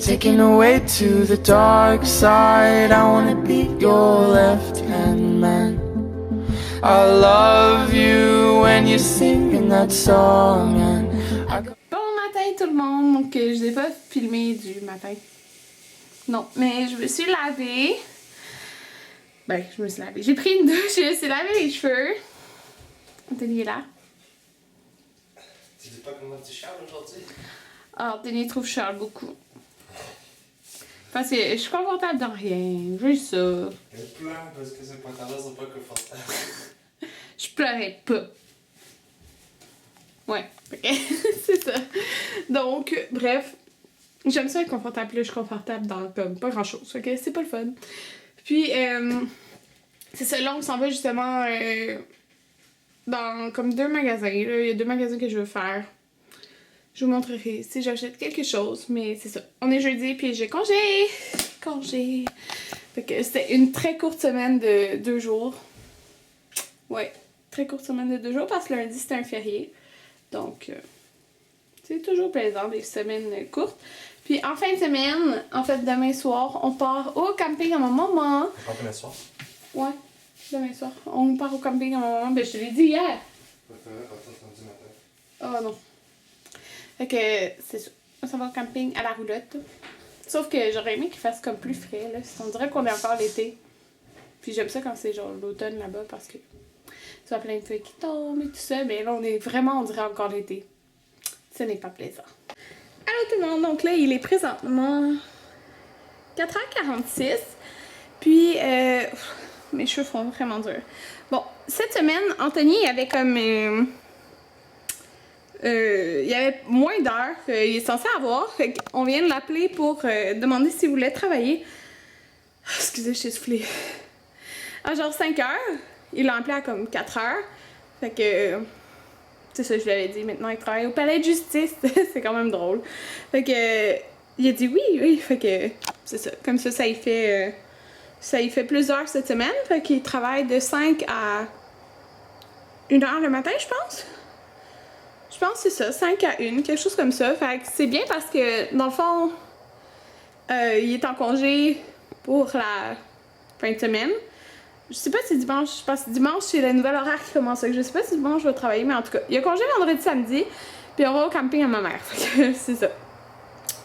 taken away to the dark side. I wanna be your left-hand man. I love you when you're singing that song and Bon matin tout le monde, donc je n'ai pas filmé du matin. Non, mais je me suis lavée. Ben, je me suis lavée. J'ai pris une douche, je me suis lavé les cheveux. Anthony est là. Tu dis pas comment tu Charles aujourd'hui? Ah, Anthony trouve Charles beaucoup. Parce que je suis confortable dans rien, juste ça. Elle pleure parce que ces pantalons sont pas confortables. Je pleurais pas. Ouais, ok, c'est ça. Donc, bref, j'aime ça être confortable, là, je suis confortable dans comme pas grand chose, ok, c'est pas le fun. Puis, c'est ça, là, on s'en va justement dans comme 2 magasins, là, il y a 2 magasins que je veux faire. Je vous montrerai si j'achète quelque chose, mais c'est ça. On est jeudi, puis j'ai congé. Fait que c'était une très courte semaine de 2 jours. Ouais, très courte semaine de 2 jours, parce que lundi, c'était un férié. Donc, c'est toujours plaisant, des semaines courtes. Puis en fin de semaine, en fait, demain soir, on part au camping à ma maman. On part demain soir? Ouais, demain soir. On part au camping à ma maman. Ben, je te l'ai dit hier. Samedi matin. Oh non. Fait que, c'est ça. On s'en va au camping à la roulotte. Sauf que j'aurais aimé qu'il fasse comme plus frais, là. On dirait qu'on est encore l'été. Puis j'aime ça quand c'est genre l'automne là-bas parce que tu vois plein de feuilles qui tombent et tout ça. Mais là, on est vraiment, on dirait encore l'été. Ce n'est pas plaisant. Allô tout le monde, donc là il est présentement 4h46, puis mes cheveux font vraiment dur. Bon, cette semaine, Anthony avait comme, il y avait moins d'heures qu'il est censé avoir, fait qu'on vient de l'appeler pour demander s'il voulait travailler. Excusez, je suis soufflée. À genre 5 heures, il l'a appelé à comme 4 heures, fait que... c'est ça, je lui avais dit, maintenant il travaille au palais de justice, c'est quand même drôle. Fait que, il a dit oui, fait que, c'est ça. Comme ça il fait plusieurs cette semaine, fait qu'il travaille de 5 à 1 heure le matin, je pense. Je pense que c'est ça, 5 à 1, quelque chose comme ça. Fait que c'est bien parce que, dans le fond, il est en congé pour la fin de semaine. Je sais pas si dimanche, parce que dimanche c'est le nouvel horaire qui commence. Je sais pas si dimanche je vais travailler, mais en tout cas, il y a congé vendredi, samedi, puis on va au camping à ma mère. C'est ça.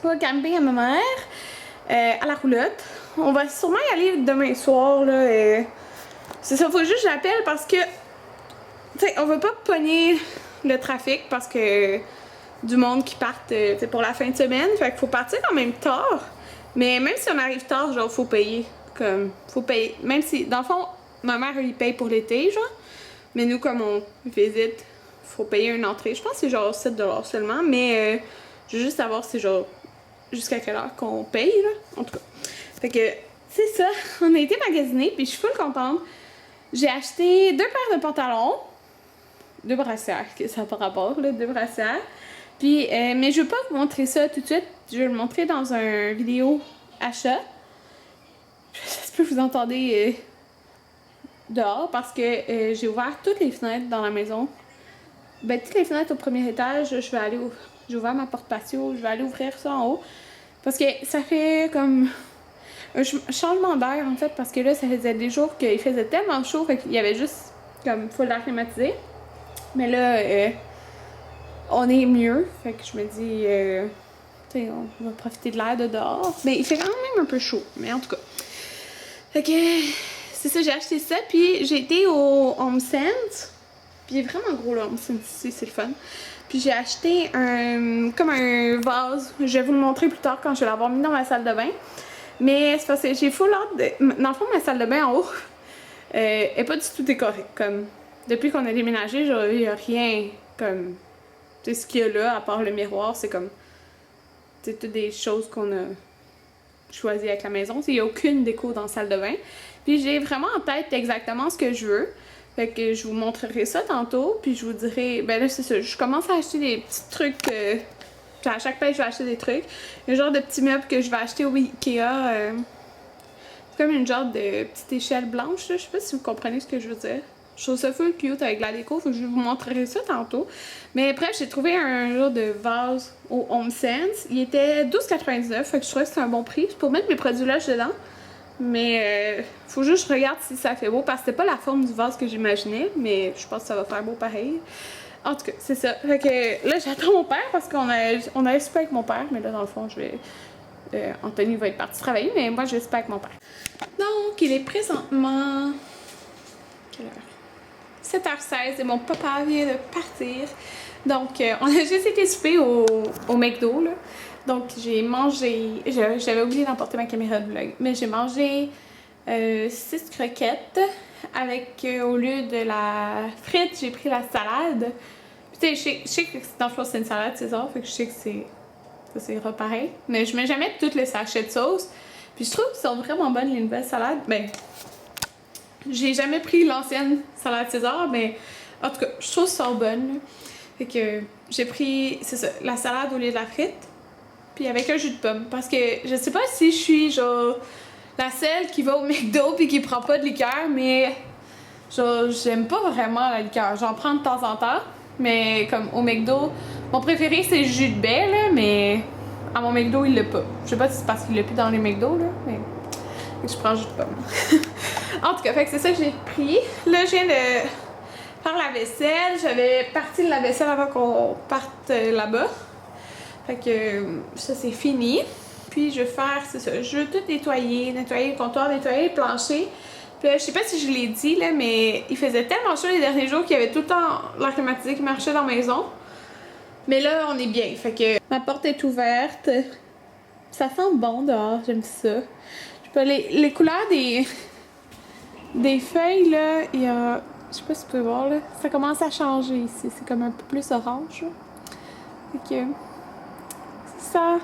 On va au camping à ma mère, à la roulotte. On va sûrement y aller demain soir, là. C'est ça, faut juste que je l'appelle parce que, tu sais, on veut pas pogner le trafic parce que du monde qui partent pour la fin de semaine. Fait qu'il faut partir quand même tard. Mais même si on arrive tard, genre, faut payer. Comme, faut payer. Même si, dans le fond, ma mère, elle paye pour l'été, genre. Mais nous, comme on visite, faut payer une entrée. Je pense que c'est genre 7$ seulement. Mais je veux juste savoir c'est genre jusqu'à quelle heure qu'on paye, là. En tout cas. Fait que, c'est ça. On a été magasiner, puis je suis full contente. J'ai acheté 2 paires de pantalons. 2 brassières, que ça n'a pas rapport, là. 2 brassières. Puis, mais je veux pas vous montrer ça tout de suite. Je vais le montrer dans un vidéo achat. Ça se peut que vous entendez dehors parce que j'ai ouvert toutes les fenêtres dans la maison. Ben, toutes les fenêtres au premier étage, j'ai ouvert ma porte patio, je vais aller ouvrir ça en haut. Parce que ça fait comme un changement d'air en fait, parce que là, ça faisait des jours qu'il faisait tellement chaud qu'il y avait juste comme full air climatisé. Mais là, on est mieux, fait que je me dis, tu sais, on va profiter de l'air de dehors. Mais il fait quand même un peu chaud, mais en tout cas. Fait que c'est ça, j'ai acheté ça, puis j'ai été au Home Sense. Puis il est vraiment gros le Home Sense ici, c'est le fun. Puis j'ai acheté comme un vase. Je vais vous le montrer plus tard quand je vais l'avoir mis dans ma salle de bain. Mais c'est parce que j'ai full hâte de... Dans le fond, ma salle de bain en haut est pas du tout décorée. Comme, depuis qu'on a déménagé, il n'y a rien comme... Tu sais, ce qu'il y a là, à part le miroir, c'est comme... C'est toutes des choses qu'on a choisi avec la maison. Il n'y a aucune déco dans la salle de bain. Puis j'ai vraiment en tête exactement ce que je veux. Fait que je vous montrerai ça tantôt. Puis je vous dirai... Ben là, c'est ça. Je commence à acheter des petits trucs. À chaque page, je vais acheter des trucs. Il y a un genre de petits meubles que je vais acheter au Ikea. C'est comme une genre de petite échelle blanche. Là. Je sais pas si vous comprenez ce que je veux dire. Je trouve ça full cute avec la déco, faut que je vous montrerai ça tantôt. Mais bref, j'ai trouvé un genre de vase au HomeSense. Il était 12,99, fait que je trouvais que c'était un bon prix. C'est pour mettre mes produits là dedans. Mais faut juste que je regarde si ça fait beau, parce que c'était pas la forme du vase que j'imaginais, mais je pense que ça va faire beau pareil. En tout cas, c'est ça. Fait que là, j'attends mon père parce qu'on a super avec mon père, mais là, dans le fond, je vais... Anthony va être parti travailler, mais moi, je vais super avec mon père. Donc, il est présentement... Quelle heure? 7h16 et mon papa vient de partir. Donc, on a juste été souper au McDo, là. Donc, j'ai mangé... J'avais oublié d'emporter ma caméra de vlog, mais j'ai mangé 6 croquettes avec, au lieu de la frite, j'ai pris la salade. Puis, tu sais, je sais que dans le fond, c'est une salade César, fait que je sais que c'est pareil. Mais je mets jamais tous les sachets de sauce. Puis, je trouve qu'ils sont vraiment bonnes, les nouvelles salades. Ben, j'ai jamais pris l'ancienne salade César, mais en tout cas, je trouve qu'elles sont bonnes. Fait que j'ai pris, c'est ça, la salade au lieu de la frite. Puis avec un jus de pomme. Parce que je sais pas si je suis genre la seule qui va au McDo puis qui prend pas de liqueur, mais genre j'aime pas vraiment la liqueur. J'en prends de temps en temps, mais comme au McDo, mon préféré c'est le jus de baie là, mais à mon McDo il l'a pas. Je sais pas si c'est parce qu'il l'a plus dans les McDo là, mais je prends le jus de pomme. En tout cas, fait que c'est ça que j'ai pris. Là je viens de faire la vaisselle. J'avais parti de la vaisselle avant qu'on parte là-bas. Fait que ça c'est fini. Puis je vais faire, c'est ça, je vais tout nettoyer le comptoir, nettoyer le plancher. Puis là, je sais pas si je l'ai dit là, mais il faisait tellement chaud les derniers jours qu'il y avait tout le temps l'air climatisé qui marchait dans la maison. Mais là, on est bien. Fait que ma porte est ouverte. Ça sent bon dehors, j'aime ça. Je sais pas, les couleurs des feuilles là, il y a... Je sais pas si tu peux voir là, ça commence à changer ici. C'est comme un peu plus orange. Là. Fait que... ça.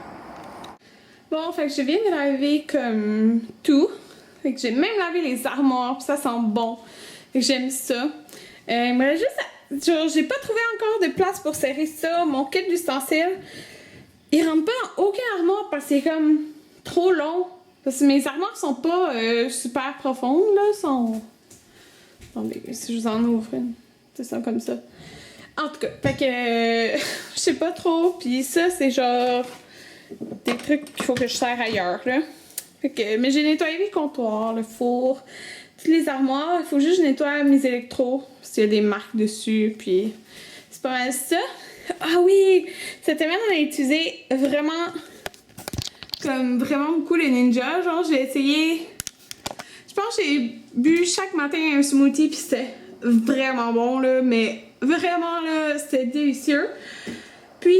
Bon, fait que je viens de laver comme tout. Fait que j'ai même lavé les armoires, puis ça sent bon. Fait que j'aime ça. Mais juste, genre, j'ai pas trouvé encore de place pour serrer ça. Mon kit d'ustensiles, il rentre pas dans aucune armoire parce que c'est comme trop long. Parce que mes armoires sont pas super profondes, là. Sont... Attendez, si je vous en ouvre une. C'est ça, comme ça. En tout cas, fait que je sais pas trop, puis ça c'est genre des trucs qu'il faut que je serre ailleurs là. Fait que, mais j'ai nettoyé le comptoir, le four, toutes les armoires, il faut juste que je nettoie mes électros, parce qu'il y a des marques dessus, puis c'est pas mal ça. Ah oui, cette semaine on a utilisé vraiment, comme vraiment beaucoup le Ninja, genre j'ai essayé, je pense que j'ai bu chaque matin un smoothie puis c'était vraiment bon là, mais vraiment là, c'était délicieux. Puis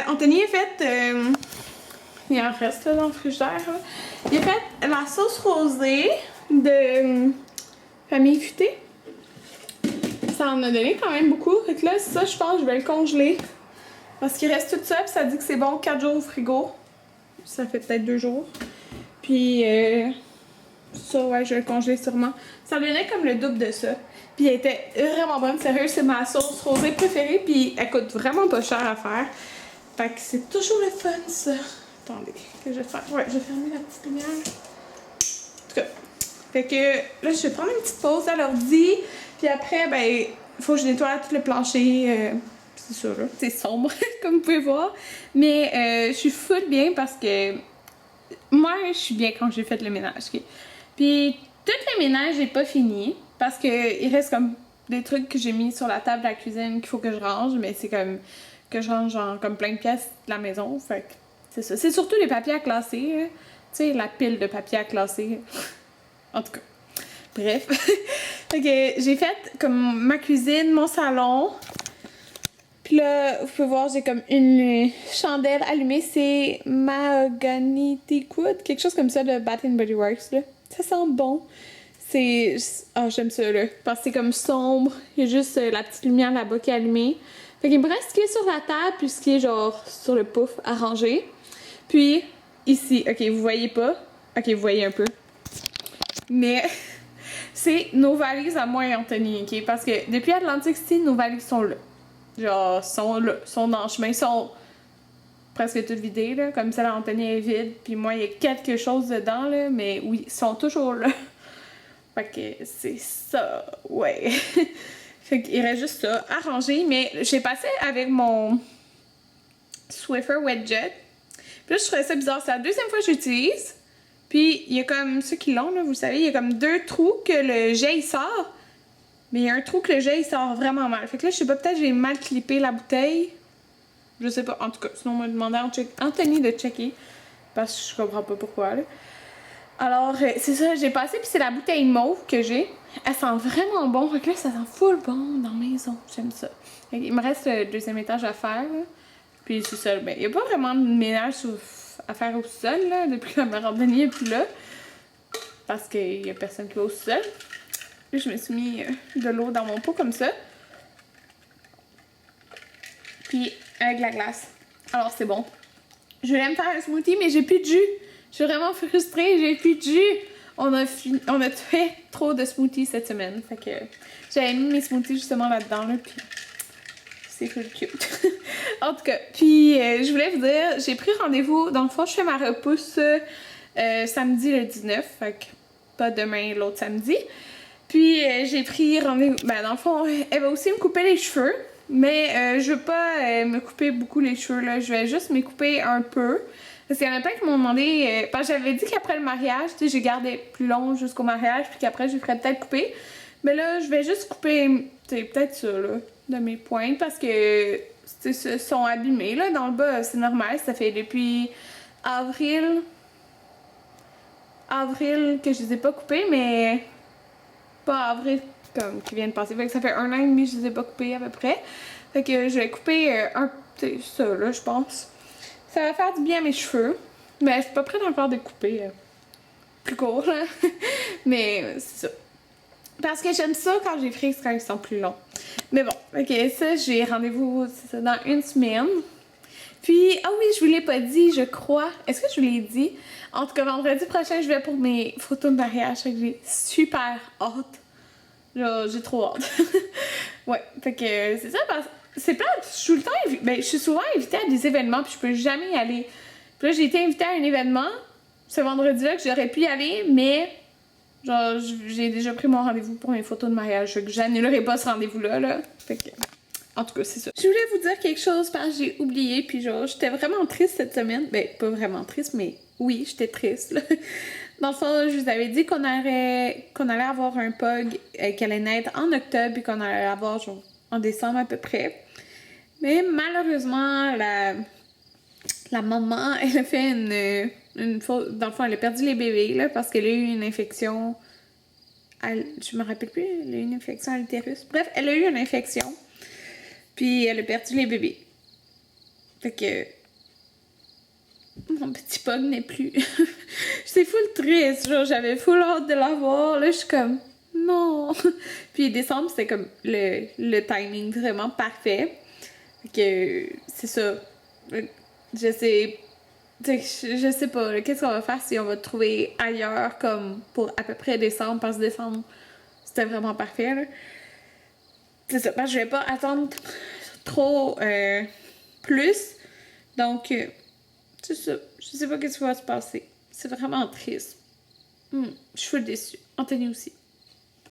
Anthony a fait, il en reste là, dans le frigidaire, là. Il a fait la sauce rosée de Famille Futée. Ça en a donné quand même beaucoup. Fait que là, ça, je pense que je vais le congeler. Parce qu'il reste tout ça, puis ça dit que c'est bon 4 jours au frigo. Ça fait peut-être 2 jours. Puis ça, ouais, je vais le congeler sûrement. Ça donnait comme le double de ça. Puis elle était vraiment bonne, sérieux, c'est ma sauce rosée préférée. Puis elle coûte vraiment pas cher à faire. Fait que c'est toujours le fun, ça. Attendez, que je vais faire. Ouais, je vais fermer la petite lumière. En tout cas. Fait que là, je vais prendre une petite pause à l'ordi. Puis après, ben, il faut que je nettoie tout le plancher. C'est ça, là. C'est sombre, comme vous pouvez voir. Mais je suis full bien parce que moi, je suis bien quand j'ai fait le ménage. Okay? Puis tout le ménage n'est pas fini. Parce que il reste comme des trucs que j'ai mis sur la table de la cuisine qu'il faut que je range. Mais c'est comme que je range genre comme plein de pièces de la maison. Fait que c'est ça. C'est surtout les papiers à classer. Tu sais, la pile de papiers à classer. En tout cas. Bref. Fait que j'ai fait comme ma cuisine, mon salon. Puis là, vous pouvez voir, j'ai comme une chandelle allumée. C'est Mahogany Teakwood. Quelque chose comme ça de Bath & Body Works. Là. Ça sent bon. C'est... Ah, j'aime ça, là. Parce que c'est comme sombre. Il y a juste la petite lumière là-bas qui est allumée. Fait qu'il me reste ce qui est sur la table, puis ce qui est genre sur le pouf à ranger. Puis, ici, ok, vous voyez pas? Ok, vous voyez un peu. Mais, c'est nos valises à moi et Anthony, ok? Parce que depuis Atlantic City, nos valises sont là. Genre, sont là, sont dans le chemin, sont presque toutes vidées, là. Comme celle d'Anthony est vide, puis moi, il y a quelque chose dedans, là. Mais oui, ils sont toujours là. Fait que c'est ça, ouais. Fait qu'il reste juste ça à ranger, mais j'ai passé avec mon Swiffer Wet Jet. Puis là, je trouvais ça bizarre. C'est la deuxième fois que j'utilise. Puis il y a comme ceux qui l'ont, là, vous savez, il y a comme 2 trous que le jet il sort. Mais il y a un trou que le jet il sort vraiment mal. Fait que là, je sais pas, peut-être j'ai mal clippé la bouteille. Je sais pas. En tout cas, sinon on m'a demandé à Anthony de checker. Parce que je comprends pas pourquoi, là. Alors, c'est ça, j'ai passé, puis c'est la bouteille mauve que j'ai. Elle sent vraiment bon. Fait que là, ça sent full bon dans la maison. J'aime ça. Il me reste le deuxième étage à faire, là. Puis c'est ça. Ben, il n'y a pas vraiment de ménage à faire au sol, là, depuis que la mère Anthony est plus là. Parce qu'il n'y a personne qui va au sol. Puis je me suis mis de l'eau dans mon pot comme ça. Puis avec la glace. Alors, c'est bon. Je voulais me faire un smoothie, mais j'ai plus de jus. Je suis vraiment frustrée, j'ai plus de jus. On a fait trop de smoothies cette semaine. Fait que j'avais mis mes smoothies justement là-dedans, là, puis c'est full cute. En tout cas, puis je voulais vous dire, j'ai pris rendez-vous. Dans le fond, je fais ma repousse samedi le 19, fait que pas demain, l'autre samedi. Puis j'ai pris rendez-vous. Ben, dans le fond, elle va aussi me couper les cheveux. Mais je veux pas me couper beaucoup les cheveux, là. Je vais juste me couper un peu. Parce qu'il y en a plein qui m'ont demandé. Parce que j'avais dit qu'après le mariage, tu sais, j'ai gardé plus long jusqu'au mariage, puis qu'après, je ferais peut-être couper. Mais là, je vais juste couper, tu sais, peut-être ça, là, de mes pointes, parce que, tu sais, sont abîmés, là. Dans le bas, c'est normal. Ça fait depuis avril que je les ai pas coupés, mais pas avril comme qui vient de passer. Fait que ça fait 1 an et demi que je les ai pas coupés à peu près. Fait que je vais couper ça là, je pense. Ça va faire du bien à mes cheveux. Mais je suis pas prête à me faire découper plus court, là. Mais c'est ça. Parce que j'aime ça quand j'ai frise, quand ils sont plus longs. Mais bon, ok, ça, j'ai rendez-vous dans 1 semaine. Puis, ah oui, je vous l'ai pas dit, je crois. Est-ce que je vous l'ai dit? En tout cas, vendredi prochain, je vais pour mes photos de mariage. Fait que j'ai super hâte. Genre, j'ai trop hâte. Ouais, fait que c'est ça, parce que c'est plate. Je suis tout le temps je suis souvent invitée à des événements, puis je peux jamais y aller. Puis là, j'ai été invitée à un événement ce vendredi-là que j'aurais pu y aller, mais genre, j'ai déjà pris mon rendez-vous pour mes photos de mariage. Fait que j'annulerai pas ce rendez-vous-là, là. Fait que, en tout cas, c'est ça. Je voulais vous dire quelque chose parce que j'ai oublié, puis genre, j'étais vraiment triste cette semaine. Ben, pas vraiment triste, mais oui, j'étais triste, là. Dans le fond, je vous avais dit qu'on allait avoir un POG qui allait naître en octobre et qu'on allait avoir genre en décembre à peu près. Mais malheureusement, la maman, elle a fait une faute. Dans le fond, elle a perdu les bébés là, parce qu'elle a eu une infection. Je me rappelle plus, elle a eu une infection à l'utérus. Bref, elle a eu une infection. Puis elle a perdu les bébés. Fait que mon petit POG n'est plus. J'étais full triste, genre j'avais full hâte de l'avoir, là je suis comme non. Puis décembre c'était comme le timing vraiment parfait. Fait que c'est ça. Je sais pas, qu'est-ce qu'on va faire si on va trouver ailleurs comme pour à peu près décembre, parce que décembre c'était vraiment parfait là. C'est ça, parce que je vais pas attendre trop plus. Donc c'est ça. Je sais pas qu'est-ce qui va se passer. C'est vraiment triste. Je suis déçue. Anthony aussi.